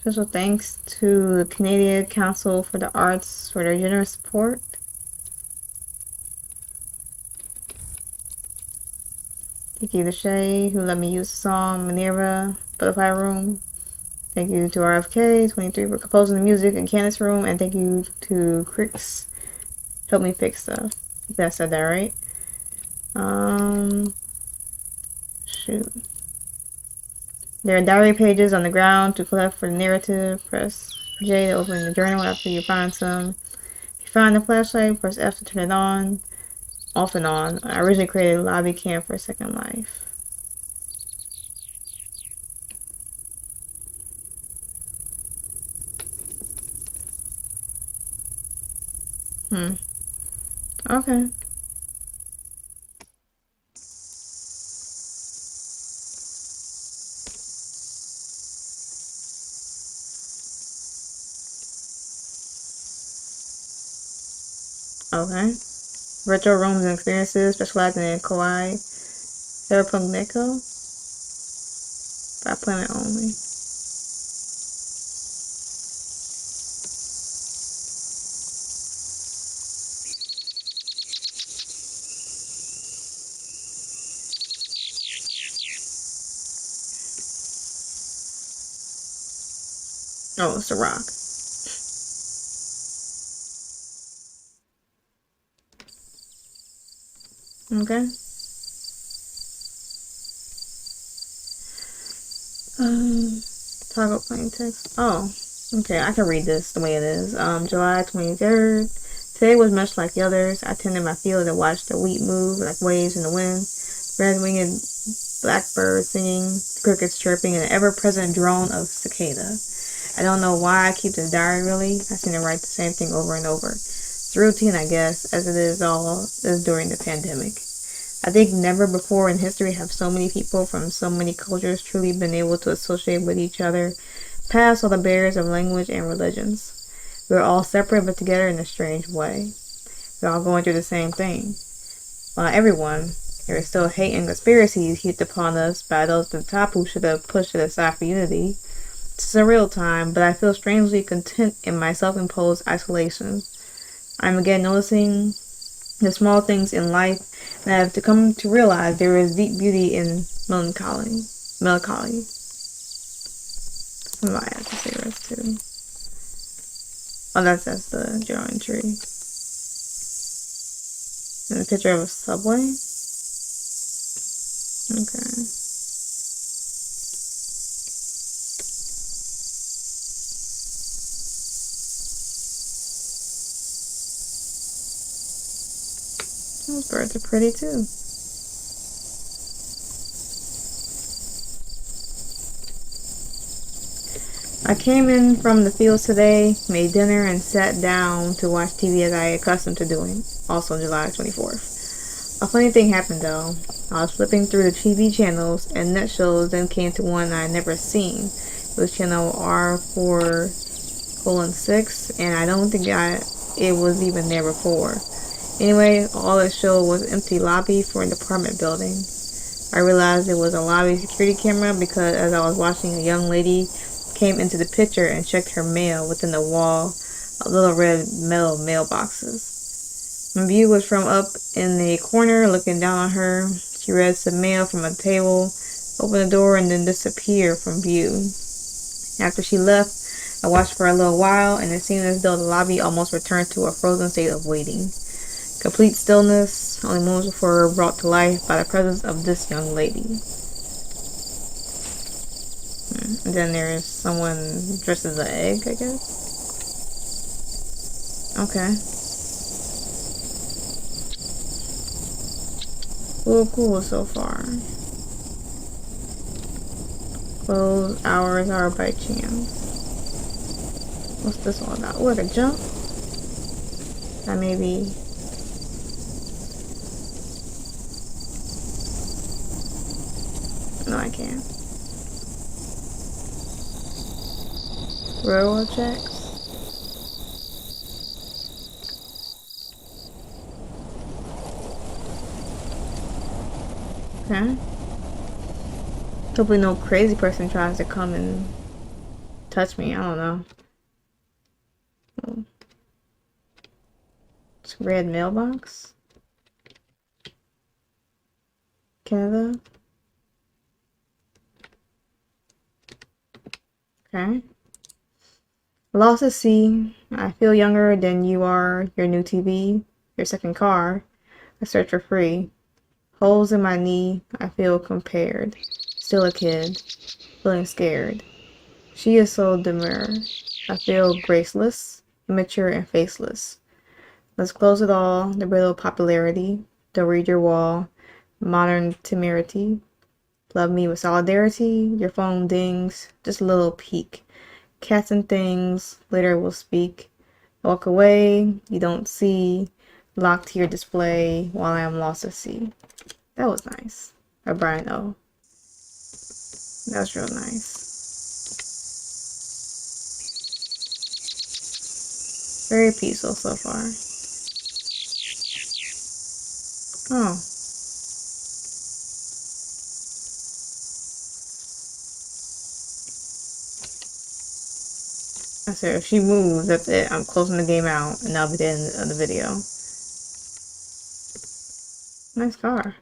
Special thanks to the Canadian Council for the Arts for their generous support. Thank you to Shay, who let me use the song Minerva, Butterfly Room. Thank you to RFK23 for composing the music in Candace Room. And thank you to Crix, help me fix stuff. I think I said that right. Shoot. There are diary pages on the ground to collect for the narrative. Press J to open the journal after you find some. If you find the flashlight, press F to turn it on. Off and on. I originally created a lobby cam for Second Life. Okay. Okay. Retro rooms and experiences specializing in kawaii. Cyberpunk Neko. By appointment only. Oh, it's a rock. Okay. Toggle plain text. Oh, okay. I can read this the way it is. July 23rd. Today was much like the others. I tended my field and watched the wheat move like waves in the wind. Red-winged blackbirds singing, crickets chirping, and an ever-present drone of cicada. I don't know why I keep this diary really. I seem to write the same thing over and over. It's routine, I guess, as it is during the pandemic. I think never before in history have so many people from so many cultures truly been able to associate with each other, past all the barriers of language and religions. We're all separate but together in a strange way. We're all going through the same thing. Well, not everyone. There is still hate and conspiracies heaped upon us by those at the top who should have pushed it aside for unity. It's a surreal time, but I feel strangely content in my self-imposed isolation. I'm again noticing the small things in life, and I have to come to realize there is deep beauty in melancholy. Melancholy. What do I have to say rest too? Oh, that's the journal entry. And a picture of a subway. Okay. Those birds are pretty too. I came in from the fields today, made dinner, and sat down to watch TV as I accustomed to doing, also July 24th. A funny thing happened though. I was flipping through the TV channels and net shows, then came to one I had never seen. It was channel R4:6, and I don't think it was even there before. Anyway, all it showed was an empty lobby for an apartment building. I realized it was a lobby security camera because as I was watching, a young lady came into the picture and checked her mail within the wall of little red metal mailboxes. My view was from up in the corner, looking down on her. She read some mail from a table, opened the door, and then disappeared from view. After she left, I watched for a little while, and it seemed as though the lobby almost returned to a frozen state of waiting. Complete stillness, only moments before brought to life by the presence of this young lady. And then there's someone dressed as an egg, I guess. Okay. Cool so far. Close hours are by chance. What's this all about? Oh, I can jump? That may be... No, I can't. Railroad checks? Okay. Hopefully no crazy person tries to come and touch me. I don't know. It's red mailbox. Canada. Okay. Lost at sea. I feel younger than you are. Your new TV. Your second car. I search for free. Holes in my knee. I feel compared. Still a kid. Feeling scared. She is so demure. I feel graceless, immature, and faceless. Let's close it all. The riddle of popularity. Don't read your wall. Modern temerity. Love me with solidarity. Your phone dings. Just a little peek. Cats and things. Later we'll speak. Walk away. You don't see. Locked to your display while I am lost at sea. That was nice. By Bryn Oh. That was real nice. Very peaceful so far. Oh. I said if she moves, that's it. I'm closing the game out and that'll be the end of the video. Nice car.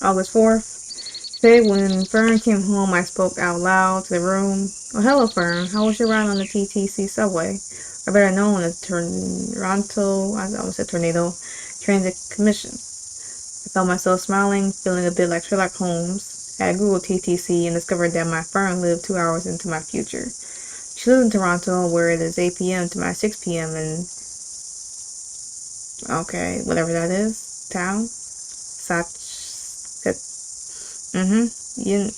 August 4th. Today when Fern came home, I spoke out loud to the room. Oh, hello, Fern. How was your ride on the TTC subway? Or better known as Toronto, I almost said Tornado, Transit Commission. I found myself smiling, feeling a bit like Sherlock Holmes. I Googled TTC and discovered that my Fern lived 2 hours into my future. She lives in Toronto, where it is 8 p.m. to my 6 p.m. and okay, whatever that is, town. Sach.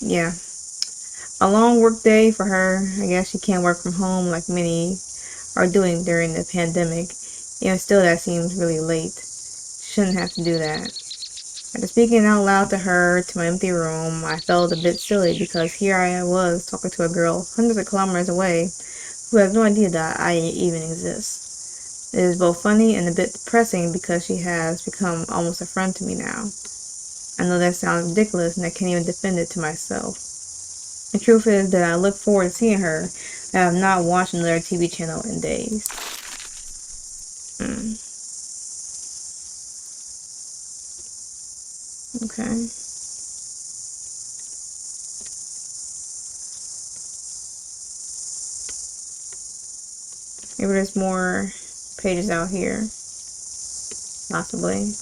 Yeah. A long work day for her. I guess she can't work from home like many are doing during the pandemic. Even still, that seems really late. She shouldn't have to do that. After speaking out loud to her, to my empty room, I felt a bit silly because here I was talking to a girl hundreds of kilometers away who has no idea that I even exist. It is both funny and a bit depressing because she has become almost a friend to me now. I know that sounds ridiculous and I can't even defend it to myself. The truth is that I look forward to seeing her. I have not watched another TV channel in days. Okay. Maybe there's more pages out here. Possibly.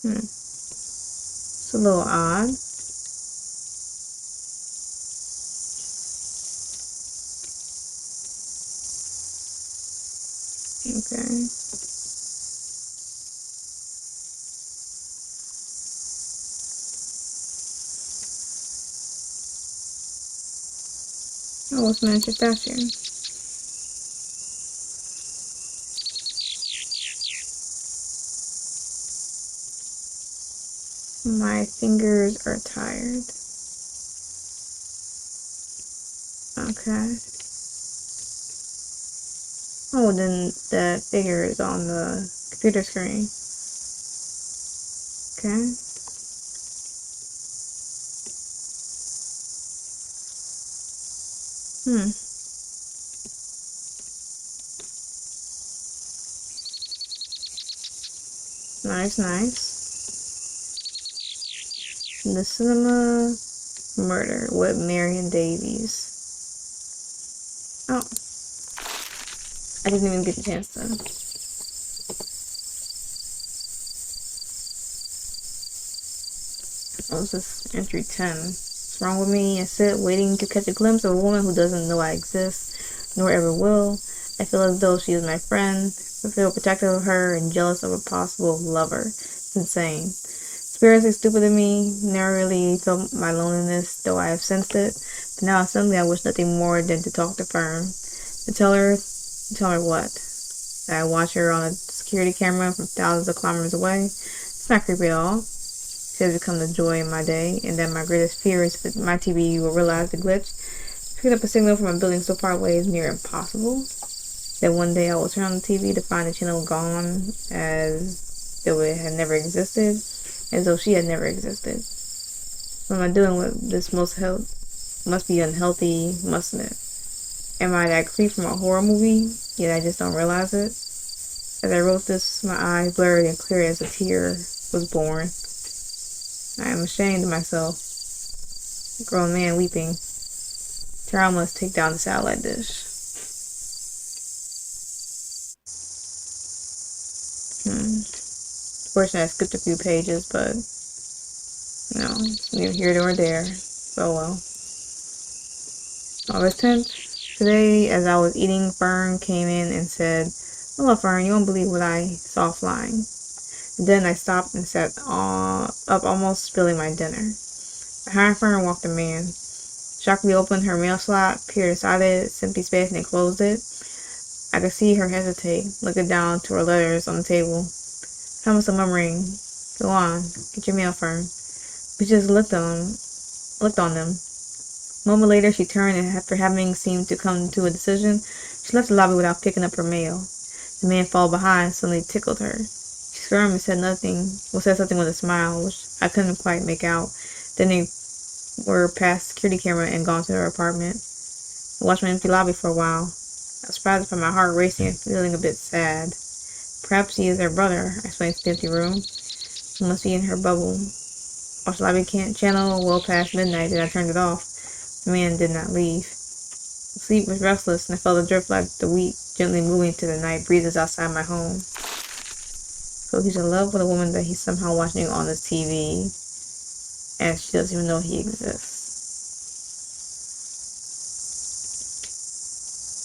It's a little odd. Okay. Oh, it's miniature statue. My fingers are tired. Okay. Oh, then the figure is on the computer screen. Okay. Nice, nice. The Cinema Murder with Marion Davies. Oh. I didn't even get a chance to. Oh, this is entry 10. What's wrong with me? I sit waiting to catch a glimpse of a woman who doesn't know I exist, nor ever will. I feel as though she is my friend. I feel protective of her and jealous of a possible lover. It's insane. Spirits are stupid to me. Never really felt my loneliness, though I have sensed it. But now suddenly I wish nothing more than to talk to Fern. To tell her what? That I watch her on a security camera from thousands of kilometers away? It's not creepy at all. She has become the joy in my day, and that my greatest fear is that my TV will realize the glitch. Picking up a signal from a building so far away is near impossible. That one day I will turn on the TV to find the channel gone as though it had never existed, as though she had never existed. What am I doing with this must be unhealthy, mustn't it? Am I that creep from a horror movie, yet I just don't realize it? As I wrote this, my eyes blurred and clear as a tear was born. I am ashamed of myself. A grown man weeping. Child must take down the satellite dish. Fortunately, I skipped a few pages, but neither here nor there. Oh well. August 10th. Today, as I was eating, Fern came in and said, "Hello, Fern, you won't believe what I saw flying." Then I stopped and sat up, almost spilling my dinner. Behind Fern walked a man. Shockingly opened her mail slot, peered inside its empty space, and then closed it. I could see her hesitate, looking down to her letters on the table. Thomas murmuring, "Go on, get your mail, Fern." We just looked on them. A moment later, she turned, and after having seemed to come to a decision, she left the lobby without picking up her mail. The man followed behind suddenly tickled her. She squirmed and said something with a smile, which I couldn't quite make out. Then they were past the security camera and gone to her apartment. I watched my empty lobby for a while. I was surprised to find my heart racing and feeling a bit sad. Perhaps he is her brother, I explained to the empty room. He must be in her bubble. Watched the lobby channel well past midnight, then I turned it off. The man did not leave. Sleep was restless, and I felt adrift like the wheat gently moving to the night breezes outside my home. So he's in love with a woman that he's somehow watching on his TV, and she doesn't even know he exists.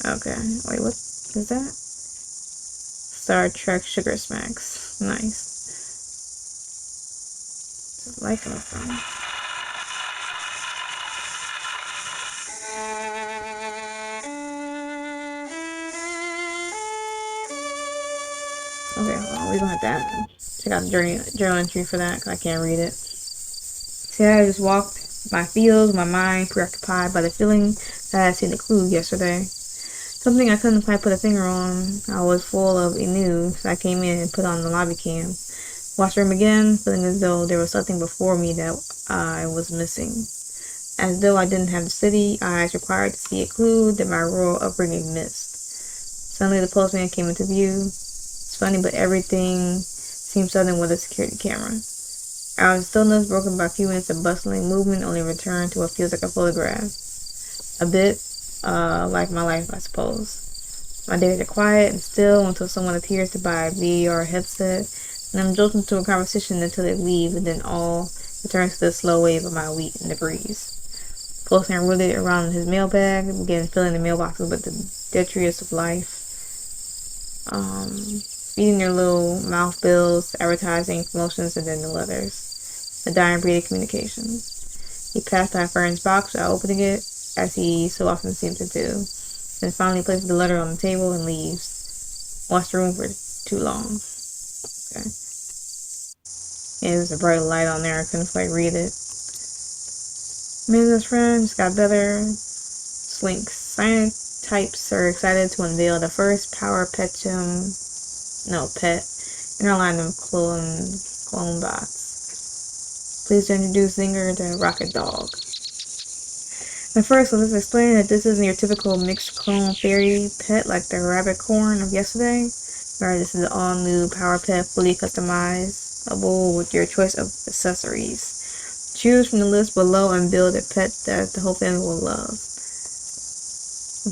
Okay, wait, what is that? Star Trek Sugar Smacks. Nice. Just liking it from. Okay, well, we gonna have to check out the journal entry for that because I can't read it. See, I just walked my fields, my mind preoccupied by the feeling that I had seen the clue yesterday. Something I couldn't quite put a finger on. I was full of anew, so I came in and put on the lobby cam. Watched the room again, feeling as though there was something before me that I was missing. As though I didn't have the city eyes required to see a clue that my rural upbringing missed. Suddenly the postman came into view. It's funny, but everything seemed sudden with a security camera. Our stillness, broken by a few minutes of bustling movement, only returned to what feels like a photograph. A bit like my life, I suppose. My days are quiet and still until someone appears to buy a VR headset, and I'm jolted into a conversation until they leave, and then all returns to the slow wave of my wheat in the breeze. Postman rooted around his mailbag, began filling the mailboxes with the detritus of life. Feeding their little mouth bills, advertising, promotions, and then the letters. A dying breed of communication. He passed by Fern's box without opening it, as he so often seemed to do, then finally places the letter on the table and leaves. Watched the room for too long. Okay. Yeah, there's a bright light on there. I couldn't quite read it. Me and his friend just got better. Slinks. Science types are excited to unveil the first pet in our line of clone bots. Please introduce Zinger the Rocket Dog. But first, let's explain that this isn't your typical mixed clone fairy pet like the rabbit corn of yesterday. Right, this is an all-new power pet, fully customizable with your choice of accessories. Choose from the list below and build a pet that the whole family will love.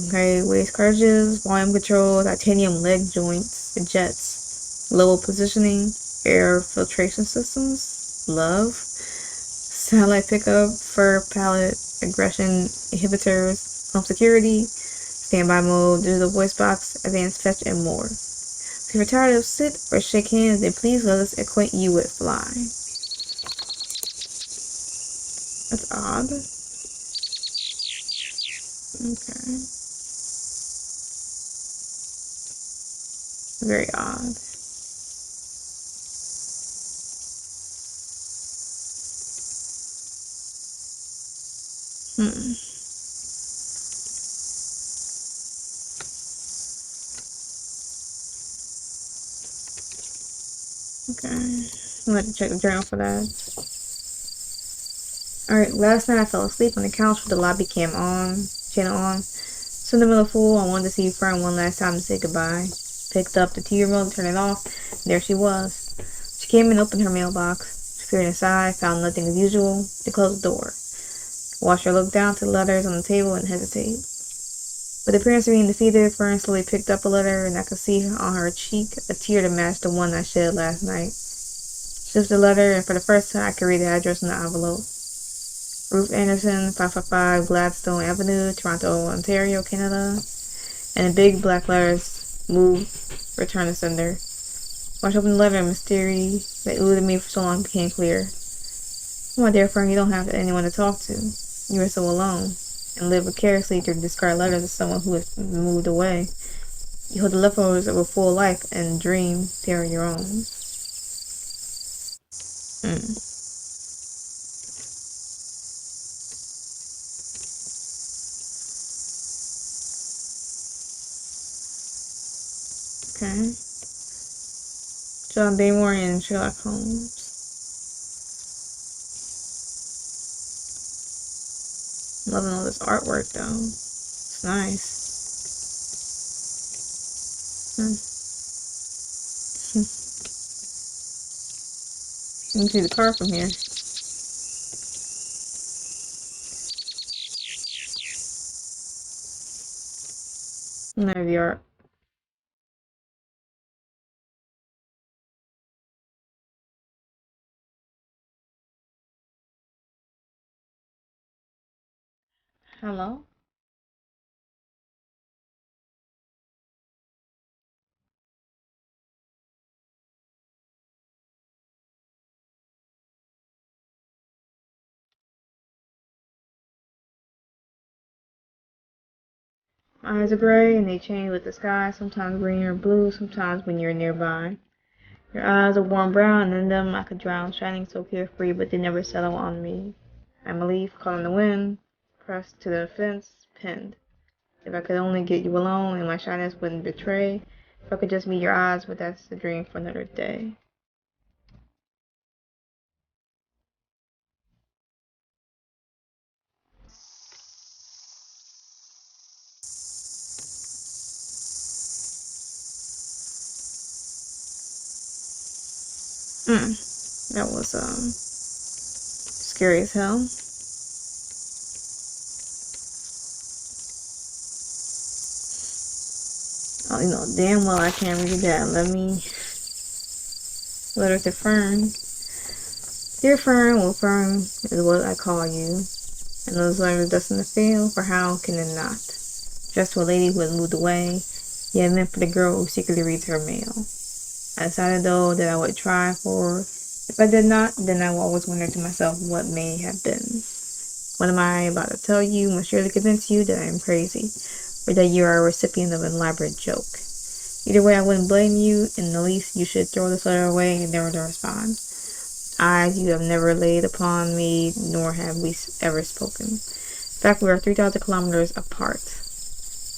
Okay, waist cartridges, volume control, titanium leg joints, jets, level positioning, air filtration systems, love, satellite pickup, fur palette, aggression inhibitors, home security, standby mode, digital voice box, advanced fetch, and more. So if you're tired of sit or shake hands, then please let us acquaint you with fly. That's odd. Okay. Very odd. Hmm. Okay. I'm going to check the journal for that. Alright, last night I fell asleep on the couch with the lobby cam on, channel on. So in the middle of pool, I wanted to see Fern one last time to say goodbye. Picked up the TV remote, turned it off, and there she was. She came and opened her mailbox. She peered inside, found nothing as usual. She closed the door. Watched her look down to the letters on the table and hesitate. With appearance of being defeated, Fern slowly picked up a letter, and I could see on her cheek a tear that matched the one I shed last night. She lifted the letter, and for the first time I could read the address on the envelope. Ruth Anderson, 555 Gladstone Avenue, Toronto, Ontario, Canada. And in big black letters, move, return to sender. When I opened the letter, a mystery that eluded me for so long became clear. Oh, my dear friend, you don't have anyone to talk to. You are so alone, and live vicariously through the discarded letters of someone who has moved away. You hold the leftovers of a full life and dream they are your own. Hmm. Okay. John Baymore and Sherlock Holmes. I'm loving all this artwork though. It's nice. Hmm. You can see the car from here. And there's the art. Hello? My eyes are gray and they change with the sky, sometimes green or blue, sometimes when you're nearby. Your eyes are warm brown and in them I could drown, shining so carefree, but they never settle on me. I'm a leaf caught in the wind, pressed to the fence, pinned. If I could only get you alone and my shyness wouldn't betray, if I could just meet your eyes, but that's the dream for another day. That was scary as hell. Oh, damn well I can't read that. Let me letter to Fern. Dear Fern, well Fern is what I call you. And those letters destined to fail, for how can it not? Just to a lady who has moved away, yet meant for the girl who secretly reads her mail. I decided though that I would try, for if I did not, then I will always wonder to myself what may have been. What am I about to tell you must surely convince you that I am crazy, or that you are a recipient of an elaborate joke. Either way, I wouldn't blame you in the least. You should throw this letter away and never to respond. Eyes you have never laid upon me, nor have we ever spoken. In fact, we are 3,000 kilometers apart.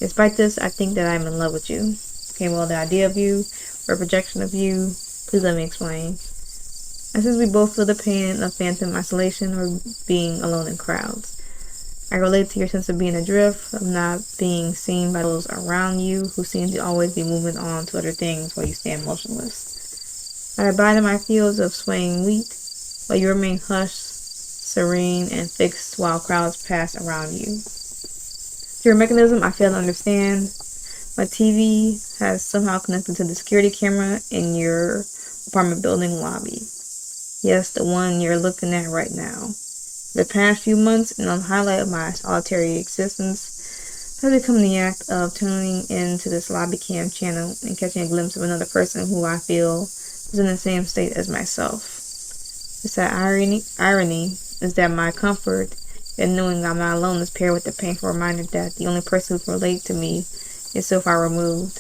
Despite this, I think that I am in love with you. Okay, well, the idea of you, or a projection of you, please let me explain. And since we both feel the pain of phantom isolation or being alone in crowds, I relate to your sense of being adrift, of not being seen by those around you who seem to always be moving on to other things while you stand motionless. I abide in my fields of swaying wheat, while you remain hushed, serene, and fixed while crowds pass around you. Through a mechanism I fail to understand, my TV has somehow connected to the security camera in your apartment building lobby. Yes, the one you're looking at right now. The past few months, and the highlight of my solitary existence, has become the act of tuning into this lobby cam channel and catching a glimpse of another person who I feel is in the same state as myself. It's that irony is that my comfort in knowing I'm not alone is paired with the painful reminder that the only person who can relate to me is so far removed.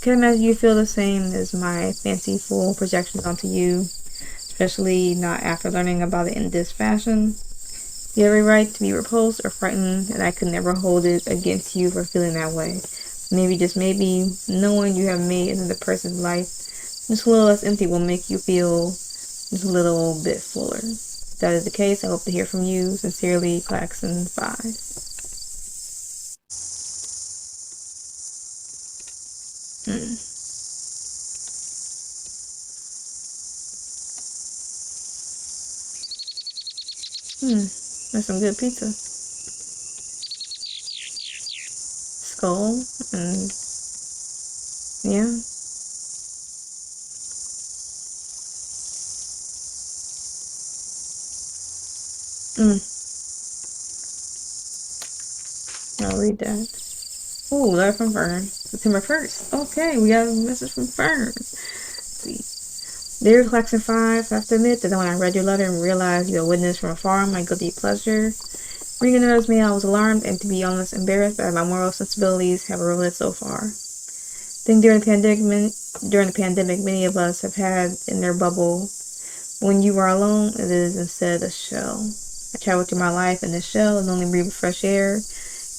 Can imagine you feel the same as my fanciful projections onto you, especially not after learning about it in this fashion. You have every right to be repulsed or frightened, and I could never hold it against you for feeling that way. Maybe, just maybe, knowing you have made another person's life just a little less empty will make you feel just a little bit fuller. If that is the case, I hope to hear from you. Sincerely, Claxon 5. That's some good pizza. Skull, and yeah. I'll read that. Ooh, letter from Fern. September 1st. Okay, we got a message from Fern. Let's see. Dear Claxon 5, I have to admit that when I read your letter and realized you had witnessed from afar my guilty pleasure, reading the notice me, I was alarmed and, to be honest, embarrassed by my moral sensibilities have revealed so far. I think during the pandemic, many of us have had in their bubble. When you are alone, it is instead a shell. I traveled through my life in this shell and only breathed fresh air,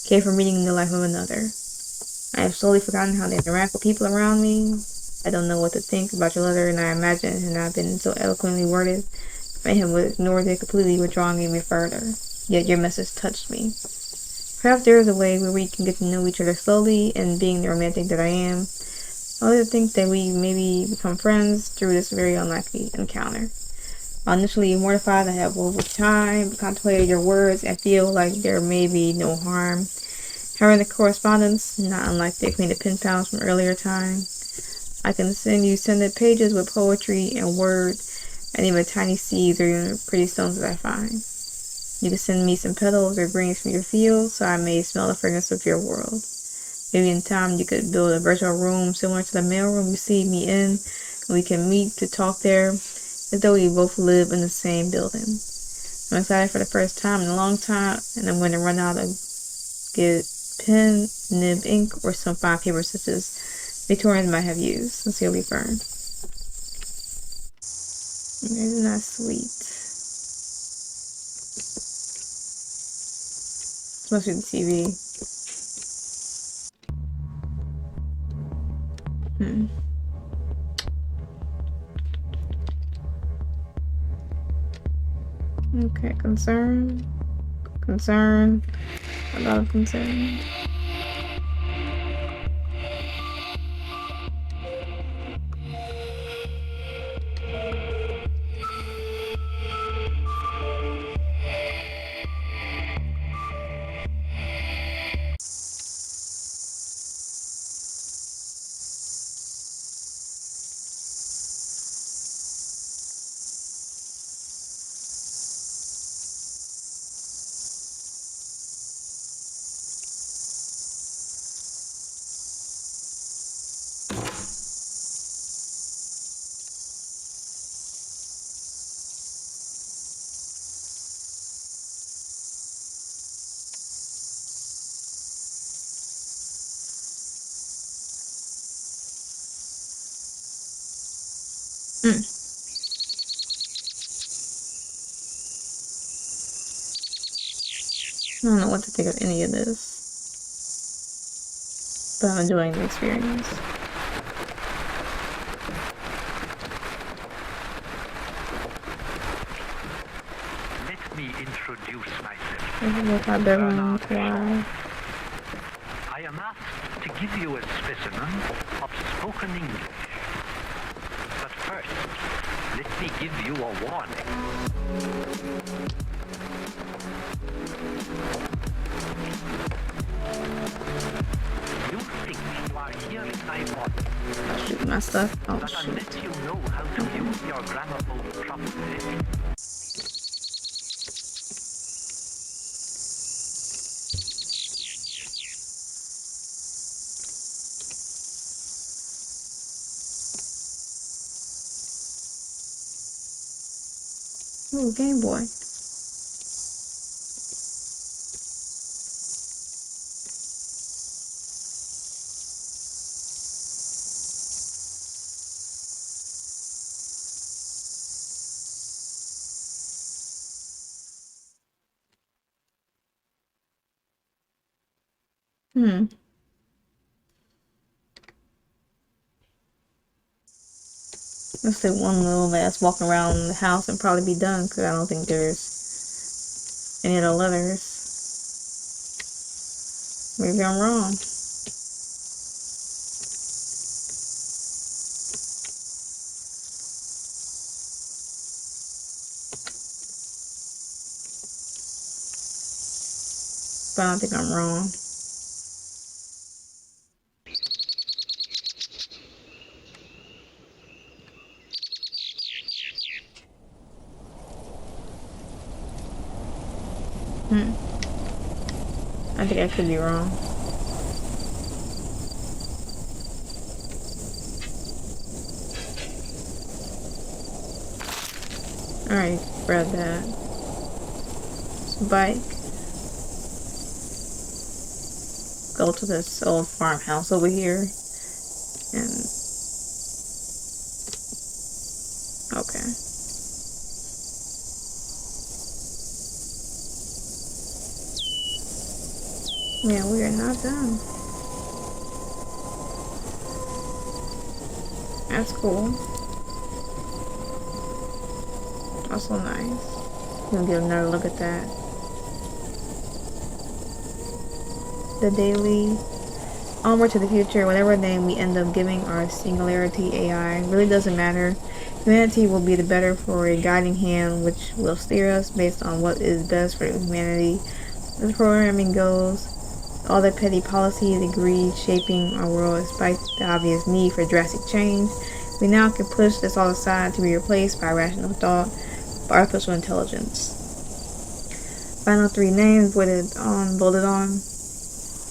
came from reading the life of another. I have slowly forgotten how to interact with people around me. I don't know what to think about your letter, and I imagine it had not been so eloquently worded, I may have ignored it, completely withdrawing even further. Yet your message touched me. Perhaps there is a way where we can get to know each other slowly, and being the romantic that I am, I like to think that we maybe become friends through this very unlikely encounter. While initially mortified, I have over time contemplated your words and feel like there may be no harm. However, the correspondence, not unlike the acquainted pen pals from earlier time, I can send you scented pages with poetry and word, and even tiny seeds or even pretty stones that I find. You can send me some petals or greens from your fields, so I may smell the fragrance of your world. Maybe in time you could build a virtual room similar to the mailroom you see me in, and we can meet to talk there, as though we both live in the same building. I'm excited for the first time in a long time, and I'm going to run out and get pen, nib, ink, or some fine paper such as Victorians might have used. Sincerely, Fern. Isn't that sweet? It must be the TV. Okay, concern. Concern. A lot of concern. I don't know what to think of any of this, but I'm enjoying the experience. Let me introduce myself. My bedroom. Why? I am asked to give you a specimen of spoken English. But first, let me give you a warning. You think you are here in my body. I'll shoot my stuff. Oh, but shoot. unless you know how to use your gramophone properly, Ooh, Game Boy. Hmm. Let's say one little ass walk around the house and probably be done because I don't think there's any other letters. Maybe I'm wrong. But I don't think I'm wrong. Hmm. I think I could be wrong. Alright, grab that. Bike. Go to this old farmhouse over here. And okay. Yeah, we are not done. That's cool. Also nice. We'll get another look at that. The daily onward to the future, whatever name we end up giving our singularity AI really doesn't matter. Humanity will be the better for a guiding hand which will steer us based on what is best for humanity. As programming goes, all the petty policies and greed shaping our world despite the obvious need for drastic change, we now can push this all aside to be replaced by rational thought, by artificial intelligence. Final three names voted on.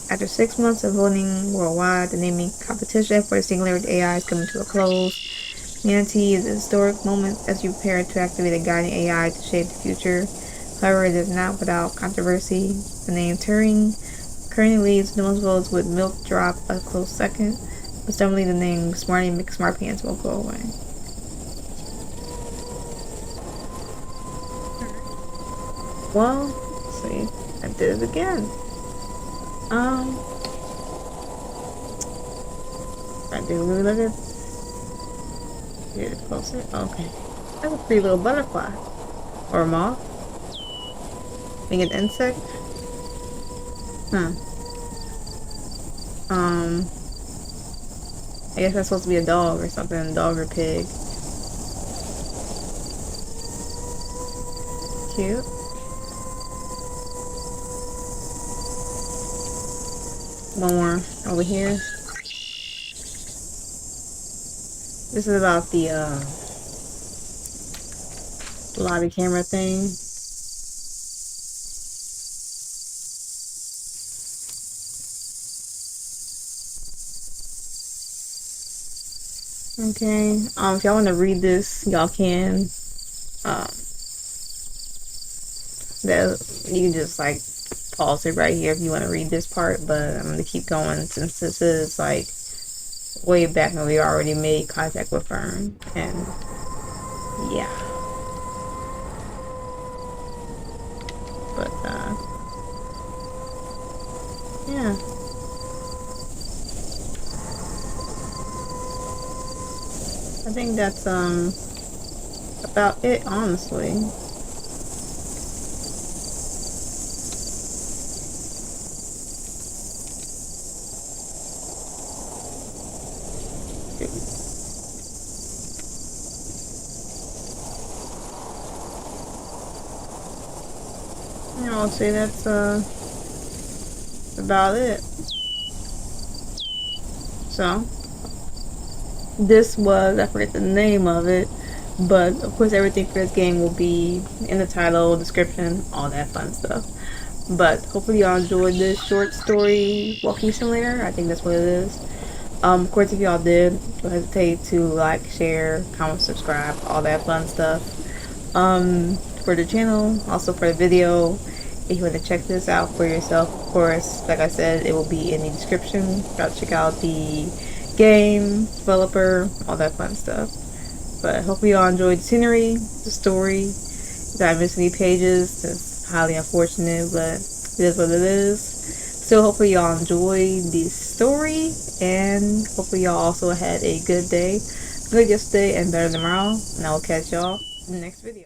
After 6 months of voting worldwide, the naming competition for the singularity AI is coming to a close. Humanity is a historic moment as we prepare to activate a guiding AI to shape the future. However, it is not without controversy. The name Turing currently leads the most votes with Milk Drop a close second, but suddenly the name Smarty McSmartpants won't go away. Well, let's see, I did it again. I did really look at get it closer. Okay. That's a pretty little butterfly. Or a moth. Being an insect. Huh. I guess that's supposed to be a dog or something. Dog or pig. Cute. One more over here. This is about the lobby camera thing. Okay. If y'all want to read this, y'all can. That you can just like pause it right here if you want to read this part, but I'm gonna keep going since this is like way back when we already made contact with Fern, and yeah. But yeah. I think that's about it, honestly. Yeah, I'll say that's about it. So this was, I forget the name of it, but of course everything for this game will be in the title, description, all that fun stuff. But hopefully y'all enjoyed this short story walking simulator. I think that's what it is. Of course, if y'all did, don't hesitate to like, share, comment, subscribe, all that fun stuff. For the channel, also for the video, if you want to check this out for yourself, of course, like I said, it will be in the description. Gotta check out the game, developer, all that fun stuff. But hopefully y'all enjoyed the scenery, the story. If I missed any pages, it's highly unfortunate, but it is what it is. So hopefully y'all enjoyed this story, and hopefully y'all also had a good day, good yesterday, and better tomorrow. And I will catch y'all in the next video.